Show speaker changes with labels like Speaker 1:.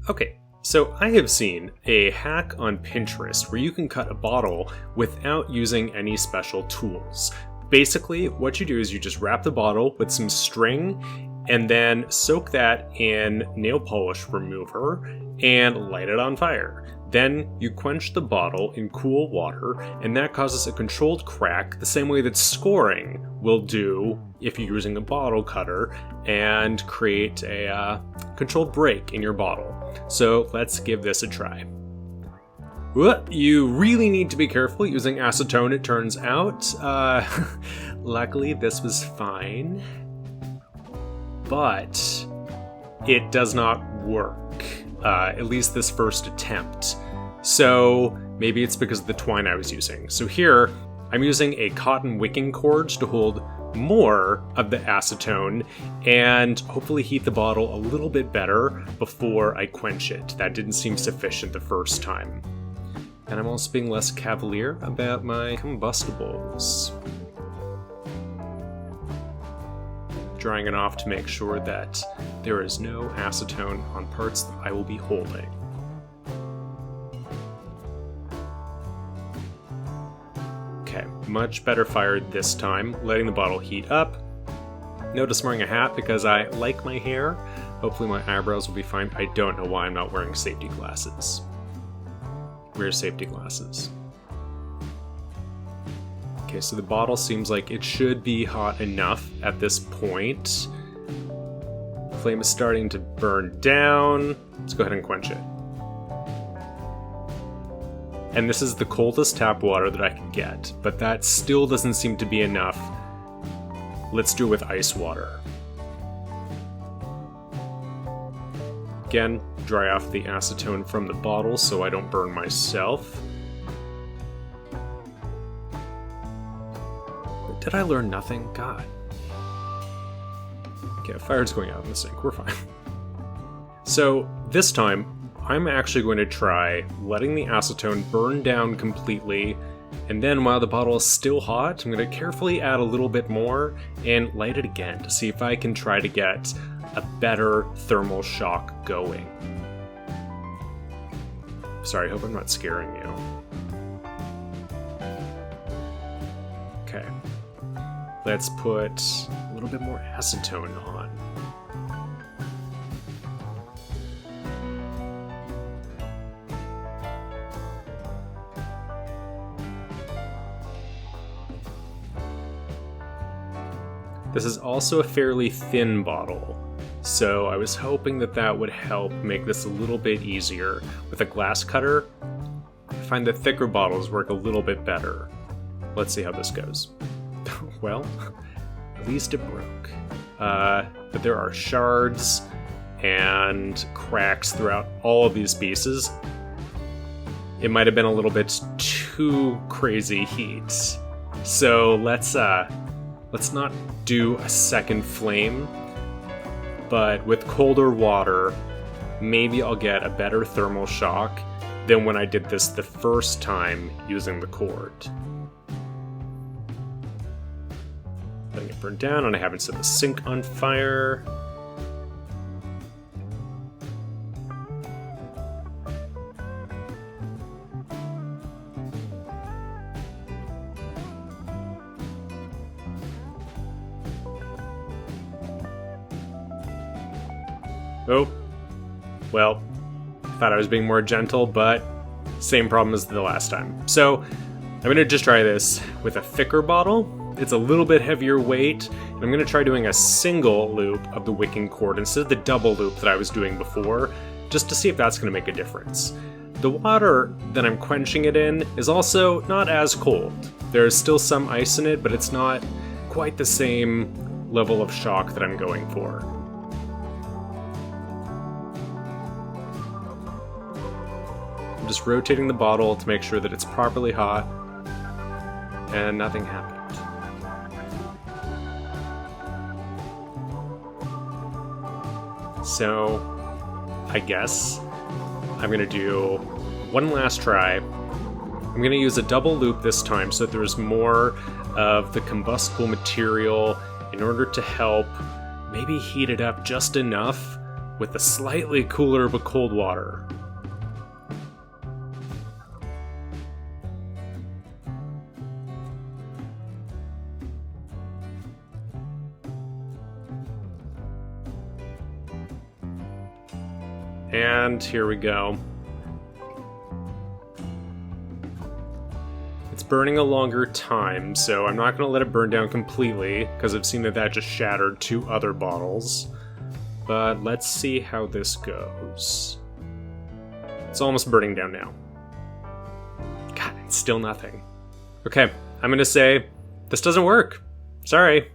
Speaker 1: Okay, so I have seen a hack on Pinterest where you can cut a bottle without using any special tools. Basically, what you do is you just wrap the bottle with some string and then soak that in nail polish remover and light it on fire. Then you quench the bottle in cool water, and that causes a controlled crack the same way that scoring will do if you're using a bottle cutter, and create a controlled break in your bottle. So let's give this a try. You really need to be careful using acetone, it turns out. Luckily this was fine, but it does not work. At least this first attempt. So maybe it's because of the twine I was using. So here, I'm using a cotton wicking cord to hold more of the acetone and hopefully heat the bottle a little bit better before I quench it. That didn't seem sufficient the first time. And I'm also being less cavalier about my combustibles. Drying it off to make sure that there is no acetone on parts that I will be holding. Okay, much better fired this time, letting the bottle heat up. Notice I'm wearing a hat because I like my hair. Hopefully my eyebrows will be fine. I don't know why I'm not wearing safety glasses. Where's safety glasses? Okay, so the bottle seems like it should be hot enough at this point. The flame is starting to burn down. Let's go ahead and quench it. And this is the coldest tap water that I can get, but that still doesn't seem to be enough. Let's do it with ice water. Again, dry off the acetone from the bottle so I don't burn myself. Did I learn nothing? God. Okay, fire's going out in the sink. We're fine. So this time, I'm actually going to try letting the acetone burn down completely, and then while the bottle is still hot, I'm going to carefully add a little bit more and light it again to see if I can try to get a better thermal shock going. Sorry, I hope I'm not scaring you. Okay. Let's put a little bit more acetone on. This is also a fairly thin bottle, so I was hoping that that would help make this a little bit easier. With a glass cutter, I find that thicker bottles work a little bit better. Let's see how this goes. Well, at least it broke. But there are shards and cracks throughout all of these pieces. It might have been a little bit too crazy heat. So let's not do a second flame, but with colder water, maybe I'll get a better thermal shock than when I did this the first time using the cord. Letting it burn down, and I haven't set the sink on fire. Oh, well, I thought I was being more gentle, but same problem as the last time. So I'm going to just try this with a thicker bottle. It's a little bit heavier weight, and I'm going to try doing a single loop of the wicking cord instead of the double loop that I was doing before, just to see if that's going to make a difference. The water that I'm quenching it in is also not as cold. There's still some ice in it, but it's not quite the same level of shock that I'm going for. I'm just rotating the bottle to make sure that it's properly hot, and nothing happened. So, I guess I'm going to do one last try. I'm going to use a double loop this time so that there's more of the combustible material in order to help maybe heat it up just enough with the slightly cooler but cold water. And here we go. It's burning a longer time, so I'm not going to let it burn down completely, because I've seen that just shattered 2 other bottles. But let's see how this goes. It's almost burning down now. God, it's still nothing. Okay, I'm going to say, this doesn't work. Sorry.